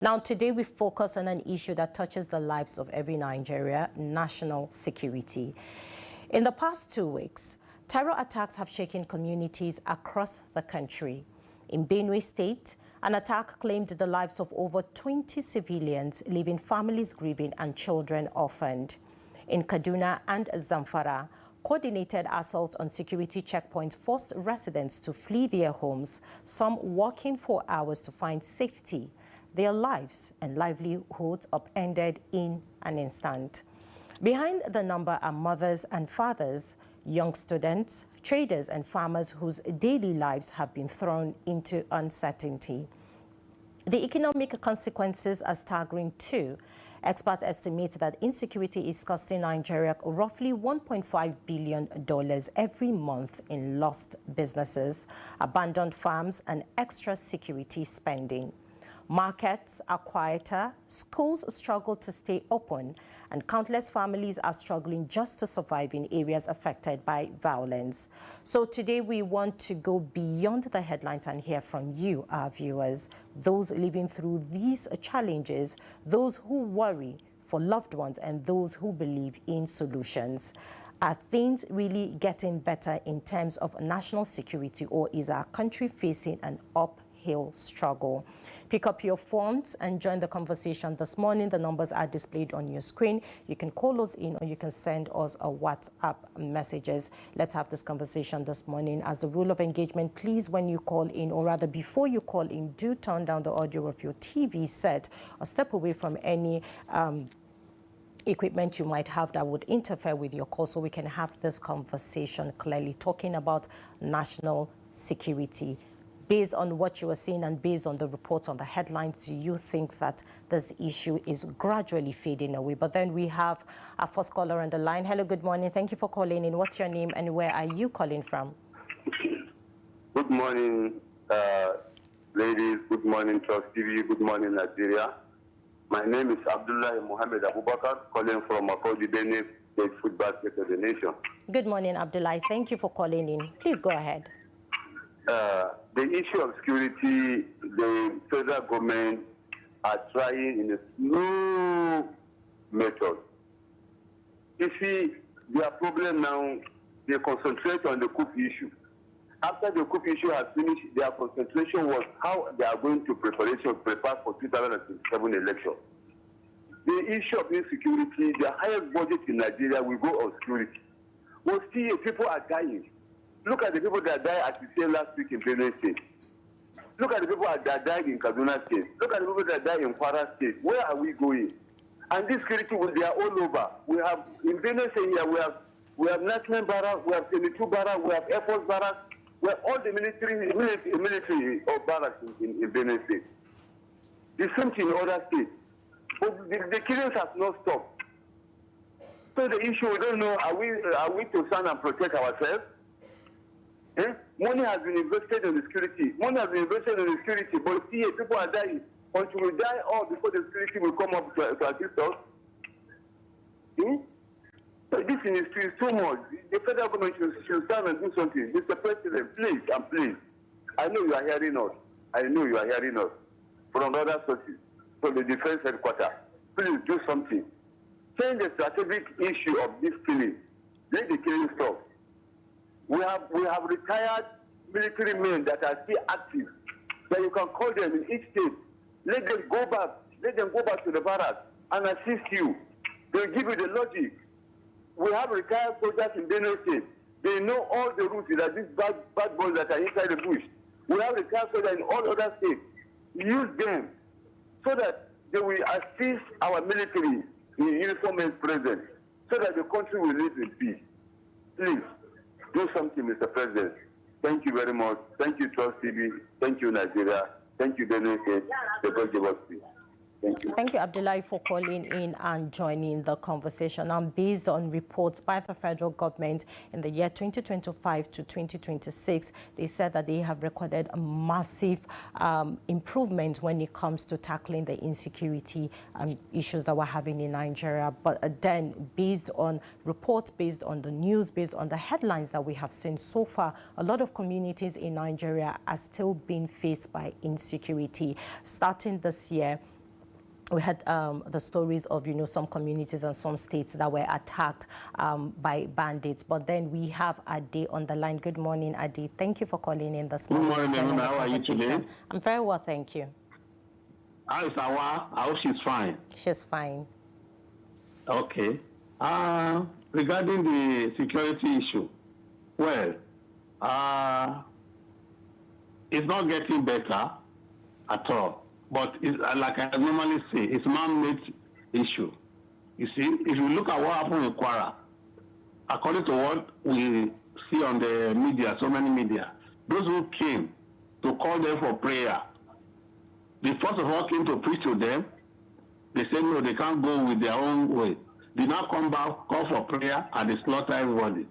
Now, today we focus on an issue that touches the lives of every Nigerian: national security. In the past 2 weeks, terror attacks have shaken communities across the country. In Benue State, an attack claimed the lives of over 20 civilians, leaving families grieving and children orphaned. In Kaduna and Zamfara, coordinated assaults on security checkpoints forced residents to flee their homes, some walking for hours to find safety. Their lives and livelihoods upended in an instant. Behind the number are mothers and fathers, young students, traders and farmers whose daily lives have been thrown into uncertainty. The economic consequences are staggering too. Experts estimate that insecurity is costing Nigeria roughly $1.5 billion every month in lost businesses, abandoned farms, and extra security spending. Markets are quieter, schools struggle to stay open, and countless families are struggling just to survive in areas affected by violence. So today we want to go beyond the headlines and hear from you, our viewers, those living through these challenges, those who worry for loved ones, and those who believe in solutions. Are things really getting better in terms of national security, or is our country facing an uphill struggle? Pick up your phones and join the conversation this morning. The numbers are displayed on your screen. You can call us in or you can send us a WhatsApp messages. Let's have this conversation this morning. As the rule of engagement, please, when you call in, or rather before you call in, do turn down the audio of your TV set or step away from any equipment you might have that would interfere with your call, so we can have this conversation clearly, talking about national security. Based on what you are seeing and based on the reports on the headlines, do you think that this issue is gradually fading away? But then we have our first caller on the line. Hello, good morning. Thank you for calling in. What's your name and where are you calling from? Good morning, ladies. Good morning, Trust TV. Good morning, Nigeria. My name is Abdullah Mohammed Abubakar, calling from Akodi Benue State Football State of the Nation. Good morning, Abdullah. Thank you for calling in. Please go ahead. The issue of security, the federal government are trying in a slow method. You see, their problem now, they concentrate on the coup issue. After the coup issue has finished, their concentration was how they are going to prepare for 2027 election. The issue of insecurity, the highest budget in Nigeria will go on security. We'll see people are dying. Look at the people that died at the same last week in Benue State. Look at the people that died in Kaduna State. Look at the people that died in Kwara State. Where are we going? And this security, they are all over. We have, in Benue State here, we have National Barracks, we have 22 Barracks, we have Air Force Barracks, we have all the military or barracks in Benue State. The same thing in other states. But the killings have not stopped. So the issue, we don't know, are we to stand and protect ourselves? Money has been invested in the security. Money has been invested in the security, but see, people are dying. Until we die all before the security will come up to assist us. So this is too much. The federal government should stand and do something. Mr. President, please and please. I know you are hearing us. I know you are hearing us from other sources, from the defense headquarters. Please do something. Change the strategic issue of this killing. Let the killing stop. We have retired military men that are still active, that you can call them in each state. Let them go back. Let them go back to the barracks and assist you. They'll give you the logic. We have retired soldiers in Benue State. They know all the routes that these bad boys that are inside the bush. We have retired soldiers in all other states. Use them so that they will assist our military in uniform and present, so that the country will live in peace. Please. Do something, Mr. President. Thank you very much. Thank you, Trust TV. Thank you, Nigeria. Thank you, Benue State. The God give us peace. Thank you. Thank you, Abdullah, for calling in and joining the conversation. And based on reports by the federal government in the year 2025 to 2026, they said that they have recorded a massive improvement when it comes to tackling the insecurity issues that we're having in Nigeria. But then, based on reports, based on the news, based on the headlines that we have seen so far, a lot of communities in Nigeria are still being faced by insecurity. Starting this year, we had the stories of, some communities and some states that were attacked by bandits. But then we have Ade on the line. Good morning, Ade. Thank you for calling in this morning. Good morning, Maimuna. How are you today? I'm very well, thank you. How is Awa? I hope she's fine. She's fine. Okay. Regarding the security issue, well, it's not getting better at all. But it's, like I normally say, it's a man-made issue. You see, if you look at what happened in Kwara, according to what we see on the media, so many media, those who came to call them for prayer, they first of all came to preach to them. They said, no, they can't go with their own way. They now come back, call for prayer, and they slaughter everybody.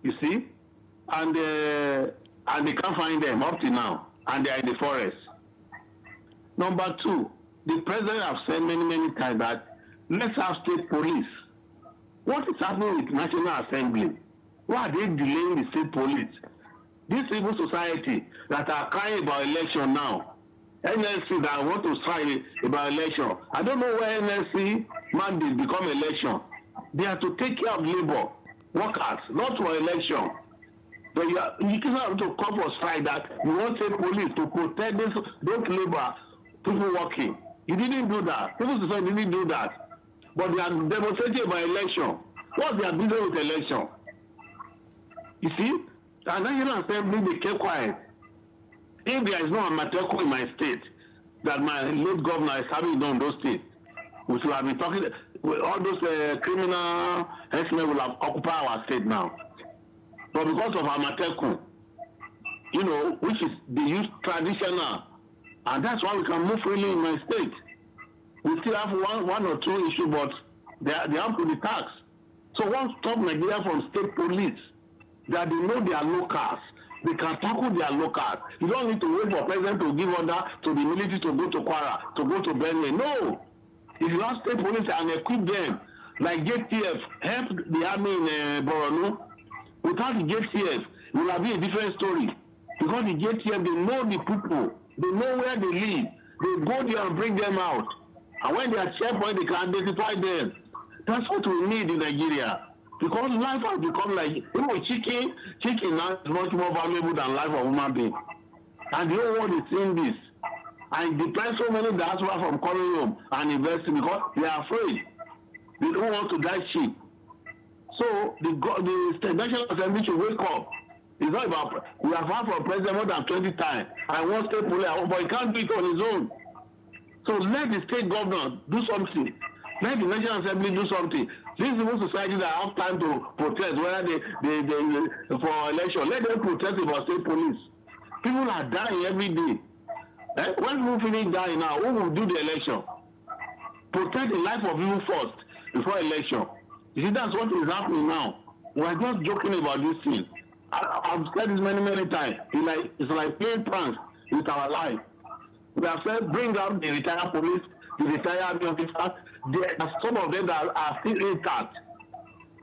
You see? And they can't find them up to now, and they are in the forest. Number two, the president has said many, many times that let's have state police. What is happening with National Assembly? Why are they delaying the state police? This civil society that are crying about election now, NLC that want to strike about election, I don't know where NLC mandate become election. They have to take care of labor, workers, not for election. But you can't have to come for strike that you want state police to protect those labor people working. You didn't do that. Civil society didn't do that. But they are demonstrating by election. What's their business with election? You see? And then Assembly, they kept quiet. If there is no Amateco in my state that my late governor is having done those states, we should have been talking, all those criminal herdsmen will have occupied our state now. But because of Amateco, which is they use traditional, and that's why we can move freely in my state. We still have one or two issues, but they have to be taxed. So one stop Nigeria from state police, that they know their locals. They can tackle their locals. You don't need to wait for president to give order to the military to go to Kwara, to go to Benue. No. If you have state police and equip them, like JTF helped the army in Borno, without the JTF, it will have been a different story. Because the JTF, they know the people. They know where they live. They go there and bring them out. And when they are checkpoint, they can identify them. That's what we need in Nigeria. Because life has become like, chicken now is much more valuable than life of human being. And the whole world is seeing this. And it depends so many diaspora from coming home and investing because they are afraid. They don't want to die cheap. So the National Assembly should wake up. It's not about, we have had for president more than 20 times. I want state police, but he can't do it on his own. So let the state governor do something. Let the National Assembly do something. This civil society that have time to protest, whether they for election, let them protest about state police. People are dying every day. When we finish dying now, who will do the election? Protect the life of people first before election. You see, that's what is happening now. We are just joking about this thing. I've said this many, many times. It's like playing pranks with our life. We have said, bring out the retired police, the retired army officers. Some of them that are still intact.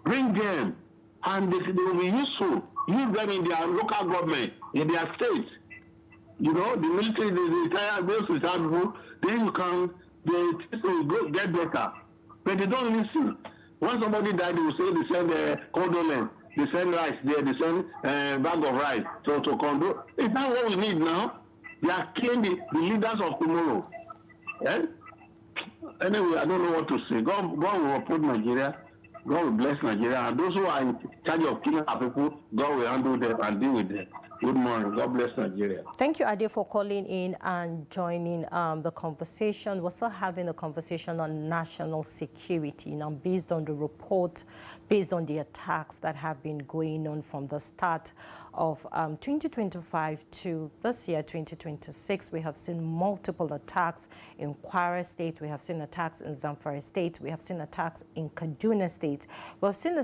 Bring them, and they will be useful. Use them in their local government, in their states. The military, the retired, those retired people, then the things will get better. But they don't listen. When somebody died, they will say they send condolence. They send rice there, they send bag of rice to condole. Is that what we need now? They are killing the leaders of tomorrow. Yeah? Anyway, I don't know what to say. God will uphold Nigeria. God will bless Nigeria. And those who are in charge of killing our people, God will handle them and deal with them. Good morning. God bless Nigeria. Thank you, Ade, for calling in and joining the conversation. We're still having a conversation on national security. Now, based on the report, based on the attacks that have been going on from the start of 2025 to this year, 2026, we have seen multiple attacks in Kwara State. We have seen attacks in Zamfara State. We have seen attacks in Kaduna State. We have seen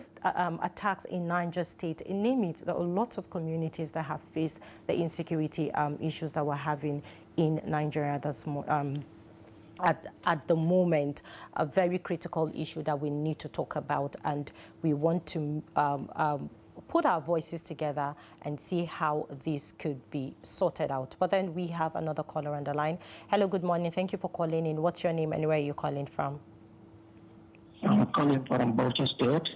attacks in Niger State. In name it, there are lots of communities that have faced the insecurity issues that we're having in Nigeria at the moment, a very critical issue that we need to talk about, and we want to put our voices together and see how this could be sorted out. But then we have another caller on the line. Hello, good morning. Thank you for calling in. What's your name and where are you calling from? I'm calling from Bauchi State.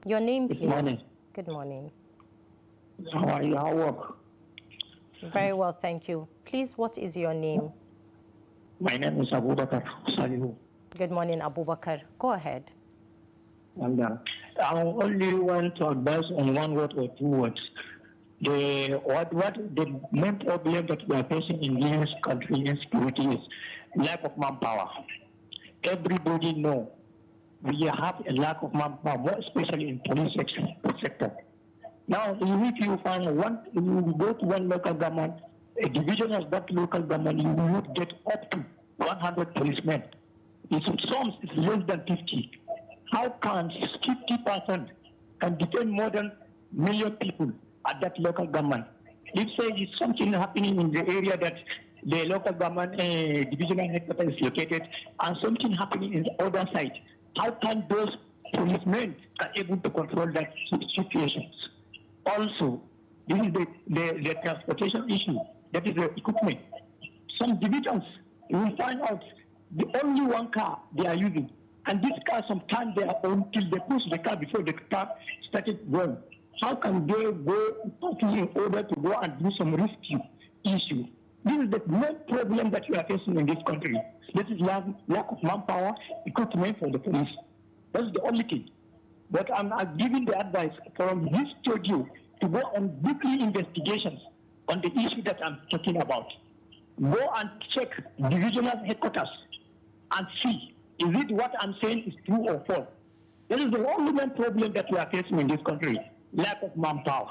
Your name, please. Good morning. Good morning. How are you? How work? Very well, thank you. Please, what is your name? My name is Abubakar Salihu. Good morning, Abubakar. Go ahead. And I only want to advise on one word or two words. The main problem that we are facing in this country insecurity is lack of manpower. Everybody know we have a lack of manpower, more especially in police sector. Now, if you you go to one local government, a division of that local government, you would get up to 100 policemen. In some, it's less than 50. How can 50% can defend more than million people at that local government? If say it's something happening in the area that the local government divisional headquarters is located, and something happening in the other side, how can those policemen are able to control that situations? Also, this is the transportation issue. That is the equipment. Some divisions, you will find out the only one car they are using. And this car, sometimes they are on till they push the car before the car started going. How can they go in order to go and do some rescue issue? This is the main problem that we are facing in this country. This is lack of manpower, equipment for the police. That's the only thing. But I'm giving the advice from this studio to go on weekly investigations on the issue that I'm talking about. Go and check divisional headquarters and see, is it what I'm saying is true or false? This is the only main problem that we are facing in this country, lack of manpower.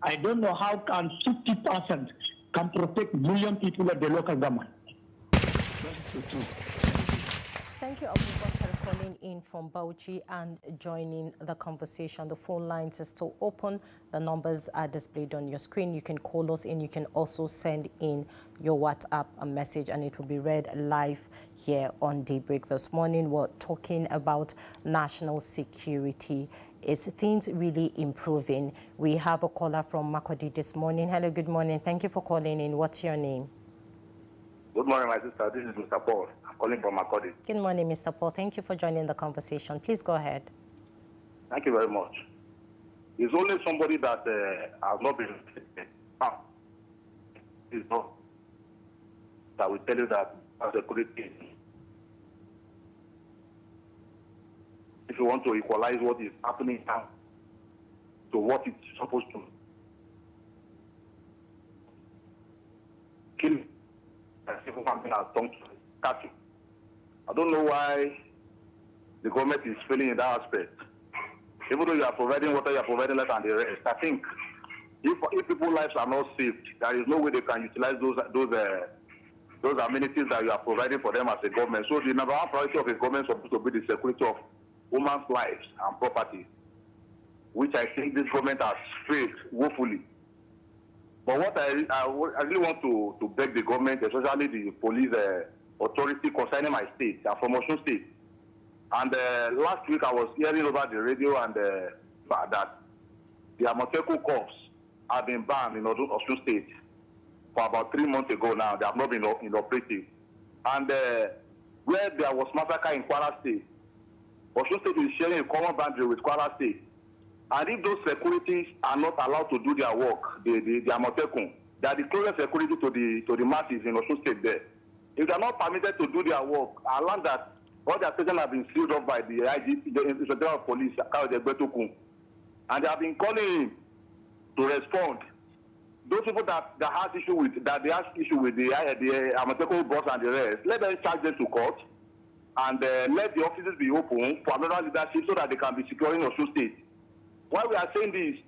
I don't know how can 50% can protect million people at the local government. Thank you, Abubakar, calling in from Bauchi and joining the conversation. The phone lines are still open. The numbers are displayed on your screen. You can call us in. You can also send in your WhatsApp message, and it will be read live here on Daybreak this morning. We're talking about national security. Is things really improving? We have a caller from Makurdi this morning. Hello, good morning. Thank you for calling in. What's your name? Good morning, my sister. This is Mr. Paul. I'm calling from Makurdi. Good morning, Mr. Paul. Thank you for joining the conversation. Please go ahead. Thank you very much. It's only somebody that has not been that will tell you that security. If you want to equalize what is happening now to what it's supposed to kill. I don't know why the government is failing in that aspect. Even though you are providing water, you are providing life and the rest. I think if people's lives are not saved, there is no way they can utilize those amenities that you are providing for them as a government. So the number one priority of a government is supposed to be the security of women's lives and property, which I think this government has failed woefully. But what I really want to beg the government, especially the police authority concerning my state, I'm from Osun State. And last week I was hearing over the radio and that the Amoteco corps have been banned in Osun State for about 3 months ago now. They have not been operating. And where there was massacre in Kwara State, Osun State is sharing a common boundary with Kwara State. And if those securities are not allowed to do their work, the Amotekun, they are the closest security to the masses in Osun State there. If they are not permitted to do their work, I learned that all their stations have been sealed up by the IGP, the Inspector of Police, and they have been calling to respond. Those people that have issue with the Amotekun boss and the rest, let them charge them to court and let the offices be open for another leadership so that they can be securing Osun State. Why we are saying this,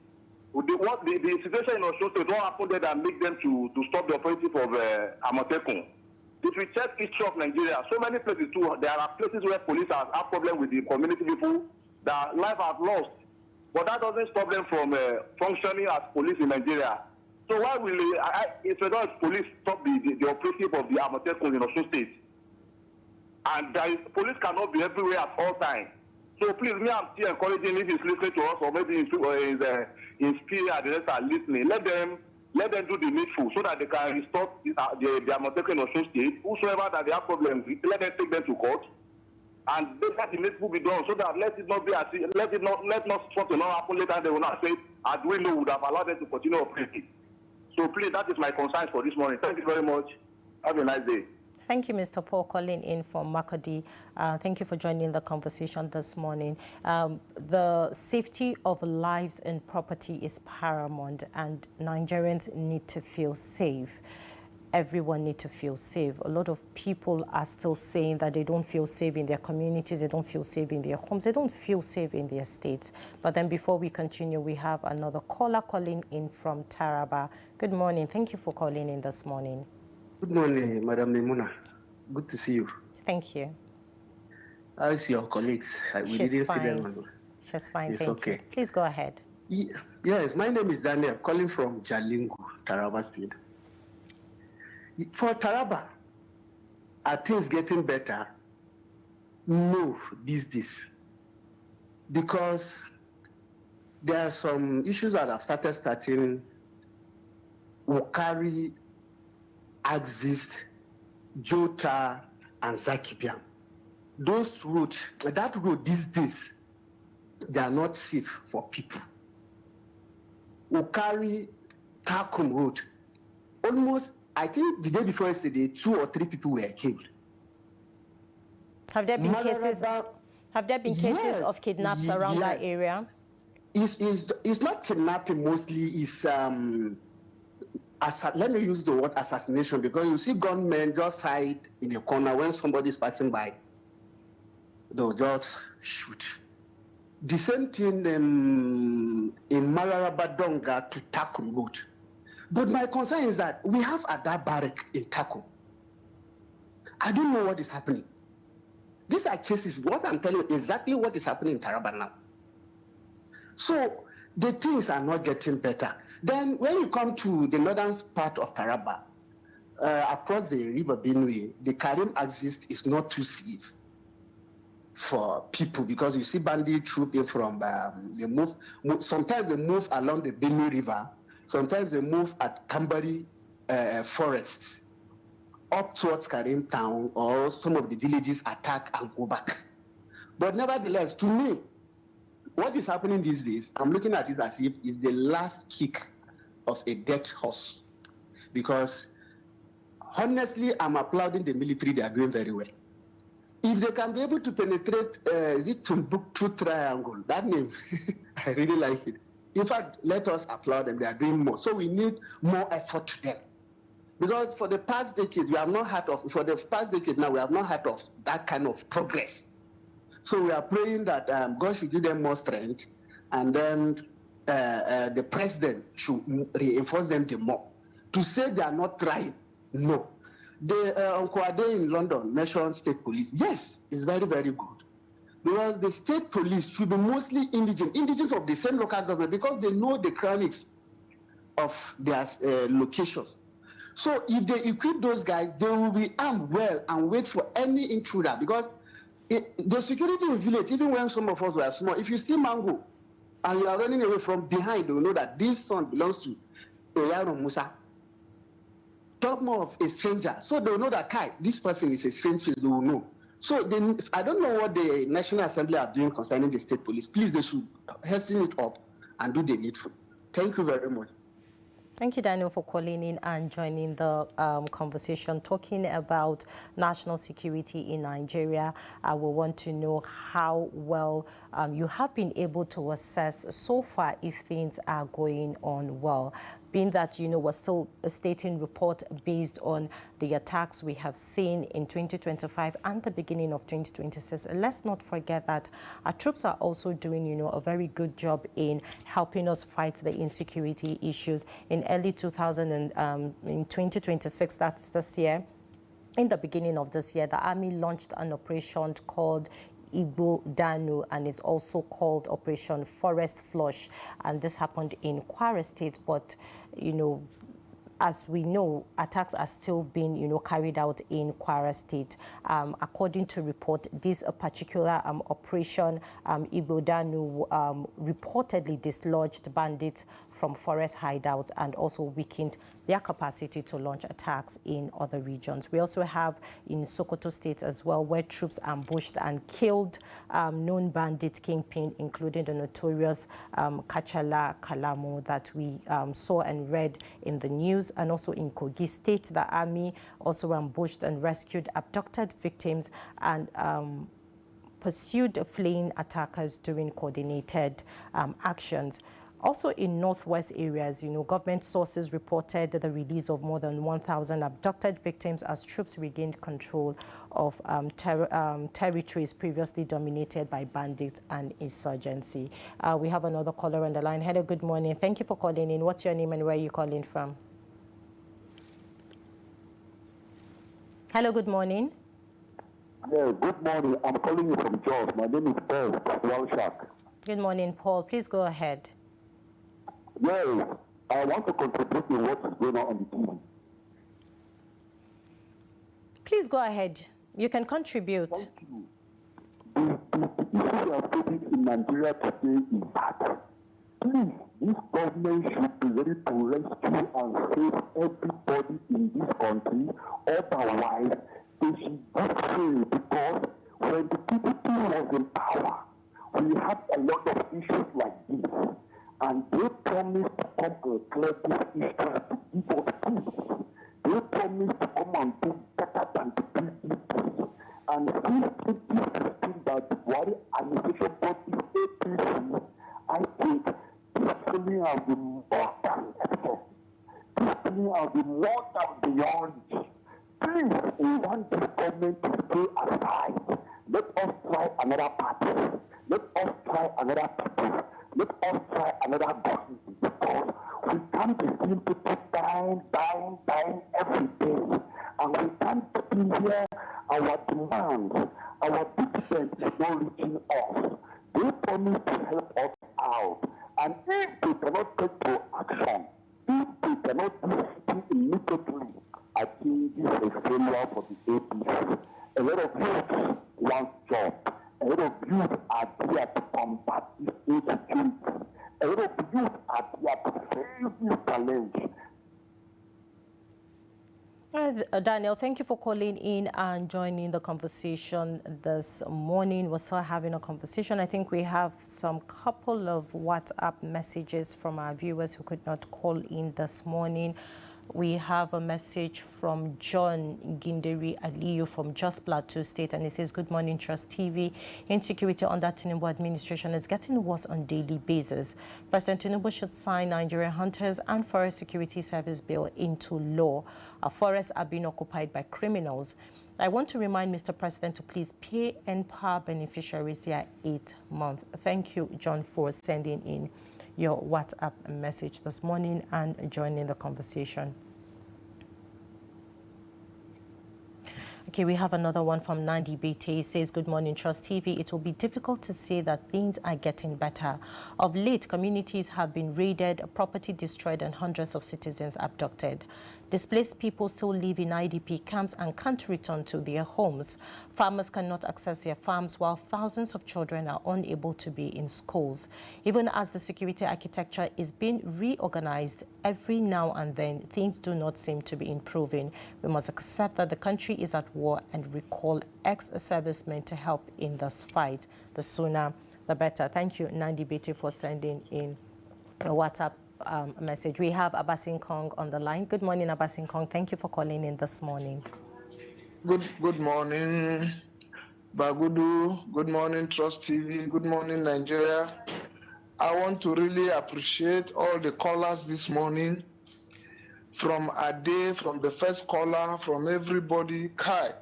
the situation in Osun State, what happened there that make them to stop the operative of Amotekun? If we check history of Nigeria, so many places too, there are places where police have problems with the community people that life have lost. But that doesn't stop them from functioning as police in Nigeria. So why will if police stop the operative of the Amotekun in Osun State? And police cannot be everywhere at all times. So please, me, I'm still encouraging if he's listening to us or maybe in spirit and the rest are listening. Let them do the needful so that they can restore their Montecon or state. Whosoever that they have problems with, let them take them to court. And let the needful be done so that let not something not happen later. They will not say, Adwino would have allowed them to continue operating. So please, that is my concern for this morning. Thank you very much. Have a nice day. Thank you, Mr. Paul, calling in from Makodi. Thank you for joining the conversation this morning. The safety of lives and property is paramount, and Nigerians need to feel safe. Everyone needs to feel safe. A lot of people are still saying that they don't feel safe in their communities, they don't feel safe in their homes, they don't feel safe in their states. But then before we continue, we have another caller calling in from Taraba. Good morning. Thank you for calling in this morning. Good morning, Madam Maimuna. Good to see you. Thank you. How is your colleagues? We didn't see them. She's fine, it's thank okay. you. Please go ahead. Yes, my name is Daniel, calling from Jalingo, Taraba State. For Taraba, are things getting better? No, these days. Because there are some issues that have starting Okari, Axis, Jota, and Zakibian. Those roads, that road these days, they are not safe for people. Okari, Takum Road, almost, I think the day before yesterday, 2 or 3 people were killed. Have there been cases? Have there been cases of kidnaps around that area? It's not kidnapping mostly. It's let me use the word assassination, because you see gunmen just hide in a corner when somebody is passing by. They'll just shoot. The same thing in Mararaba Donga to Takum Road. But my concern is that we have Ada Barrack in Takum. I don't know what is happening. These are cases, what I'm telling you, exactly what is happening in Taraba now. So the things are not getting better. Then when you come to the northern part of Taraba, across the river Benue, the Karim axis is not too safe for people, because you see bandit troop in from, they move, sometimes they move along the Benue River, sometimes they move at Kambari forests, up towards Karim town, or some of the villages attack and go back. But nevertheless, to me, what is happening these days, I'm looking at it as if it's the last kick of a dead horse. Because honestly, I'm applauding the military, they are doing very well. If they can be able to penetrate, is it Timbuktu Triangle? That name, I really like it. In fact, let us applaud them, they are doing more. So we need more effort to them. Because for the past decade, we have not heard of, we have not heard of that kind of progress. So we are praying that God should give them more strength, and then the president should reinforce them the more. To say they are not trying, no. The Uncle Ade in London mentioned state police. Yes, it's very, very good. Because the state police should be mostly indigenous of the same local government, because they know the chronics of their locations. So if they equip those guys, they will be armed well and wait for any intruder, because the security in the village, even when some of us were small, if you see mango and you are running away from behind, they will know that this son belongs to Eyaro Musa. Talk more of a stranger. So they will know that, Kai, this person is a strange face, they will know. So I don't know what the National Assembly are doing concerning the state police. Please, they should hasten it up and do the needful. Thank you very much. Thank you, Daniel, for calling in and joining the conversation, talking about national security in Nigeria. We want to know how well you have been able to assess so far if things are going on well. Being that, we're still stating report based on the attacks we have seen in 2025 and the beginning of 2026. Let's not forget that our troops are also doing, a very good job in helping us fight the insecurity issues. In early 2026, that's this year, in the beginning of this year, the Army launched an operation called Igbo Danu, and it's also called Operation Forest Flush. And this happened in Kwara State, but, as we know, attacks are still being, carried out in Kwara State. According to report, this particular operation, Ibodanu, reportedly dislodged bandits from forest hideouts and also weakened their capacity to launch attacks in other regions. We also have in Sokoto State as well, where troops ambushed and killed known bandit kingpin, including the notorious Kachala Kalamu that we saw and read in the news. And also in Kogi State, the army also ambushed and rescued abducted victims and pursued fleeing attackers during coordinated actions. Also in northwest areas, government sources reported the release of more than 1,000 abducted victims as troops regained control of territories previously dominated by bandits and insurgency. We have another caller on the line. Hello, good morning. Thank you for calling in. What's your name and where are you calling from? Hello, good morning. Yeah, good morning. I'm calling you from Jos. My name is Paul Walshak. Good morning, Paul. Please go ahead. Yes, I want to contribute to what is going on the TV. Please go ahead. You can contribute. Thank you. The issue we are facing in Nigeria today is that, please, this government should be ready to rescue and save everybody in this country. Otherwise, they should just fail, because when the PDP was in power, we had a lot of issues like this. And they promised to come and clear this issue to give us peace. They promised to come and do better than the PDP. And since this thing that the Buhari administration brought this APC, I think this feeling has been more than excess. This feeling has been more than beyond. Please, we want this government to stay aside. Let us try another party. Let us try another people. Let us try another government, because we can't be seeing people dying every day. And we can't be here, our demands, our dividend is not reaching us. They promise to help us out. And if they cannot take to action, if they cannot do something immediately, I think this is a failure for the APC. A lot of youth want jobs. A lot of youth are there to combat this insecurity. A lot of youth are there to face this challenge. Daniel, thank you for calling in and joining the conversation this morning. We're still having a conversation. I think we have some couple of WhatsApp messages from our viewers who could not call in this morning. We have a message from John Ginderi Aliyu from Just Plateau State, and he says, good morning, Trust TV. Insecurity under Tinubu administration is getting worse on a daily basis. President Tinubu should sign Nigerian Hunters and Forest Security Service Bill into law. Our forests are being occupied by criminals. I want to remind Mr. President to please pay NPAR beneficiaries their 8th month. Thank you, John, for sending in your WhatsApp message this morning and joining the conversation. Okay, we have another one from Nandi BT. He says, good morning, Trust TV. It will be difficult to say that things are getting better. Of late, communities have been raided, property destroyed, and hundreds of citizens abducted. Displaced people still live in IDP camps and can't return to their homes. Farmers cannot access their farms, while thousands of children are unable to be in schools. Even as the security architecture is being reorganized every now and then, things do not seem to be improving. We must accept that the country is at war and recall ex-servicemen to help in this fight. The sooner, the better. Thank you, Nandi Bete, for sending in a WhatsApp message. We have Abasin Kong on the line. Good morning, Abasin Kong. Thank you for calling in this morning. Good morning, Bagudu. Good morning, Trust TV. Good morning, Nigeria. I want to really appreciate all the callers this morning, from Ade, from the first caller, from everybody. Kai,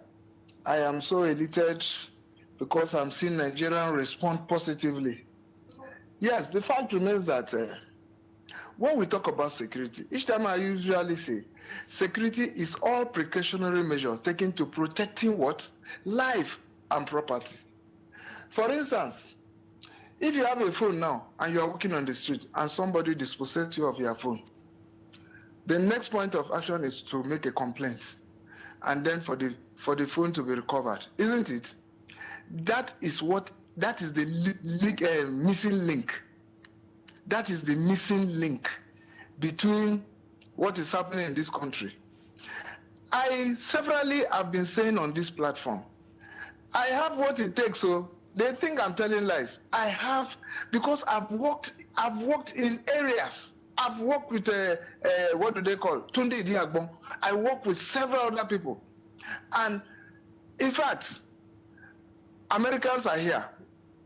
I am so elated because I'm seeing Nigerians respond positively. Yes, the fact remains that when we talk about security, each time I usually say, security is all precautionary measures taken to protecting what? Life and property. For instance, if you have a phone now and you are walking on the street and somebody dispossesses you of your phone, The next point of action is to make a complaint, and then for the phone to be recovered, isn't it? That is the missing link. That is the missing link between what is happening in this country. I severally have been saying on this platform, I have what it takes. So they think I'm telling lies. I have, because I've worked in areas. I've worked with what do they call Tunde Diagbon. I work with several other people, and in fact, Americans are here.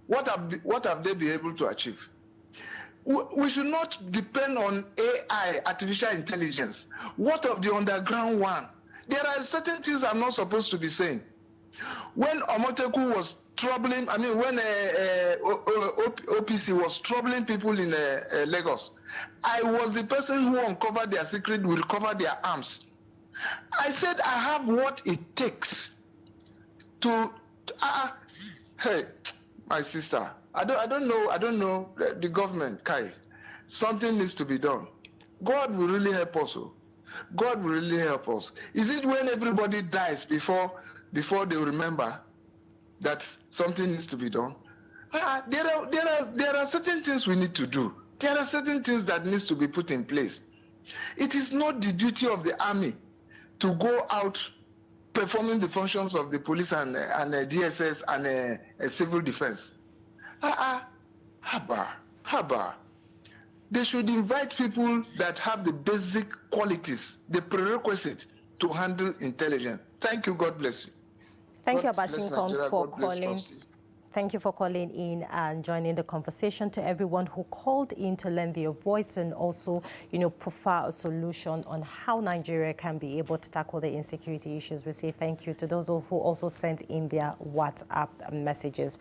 What have they been able to achieve? We should not depend on AI, artificial intelligence. What of the underground one? There are certain things I'm not supposed to be saying. When Omoteku was troubling, when OPC was troubling people in Lagos, I was the person who uncovered their secret, who recovered their arms. I said I have what it takes to. Hey, my sister, I don't know the government, Kai. Something needs to be done. God will really help us. God will really help us. Is it when everybody dies before they remember that something needs to be done? There are certain things we need to do. There are certain things that needs to be put in place. It is not the duty of the army to go out performing the functions of the police and DSS and civil defense. Haba. They should invite people that have the basic qualities, the prerequisite to handle intelligence. Thank you. God bless you. Thank you, Abasinkom, for calling. Thank you for calling in and joining the conversation. To everyone who called in to lend their voice and also, profile a solution on how Nigeria can be able to tackle the insecurity issues. We say thank you to those who also sent in their WhatsApp messages.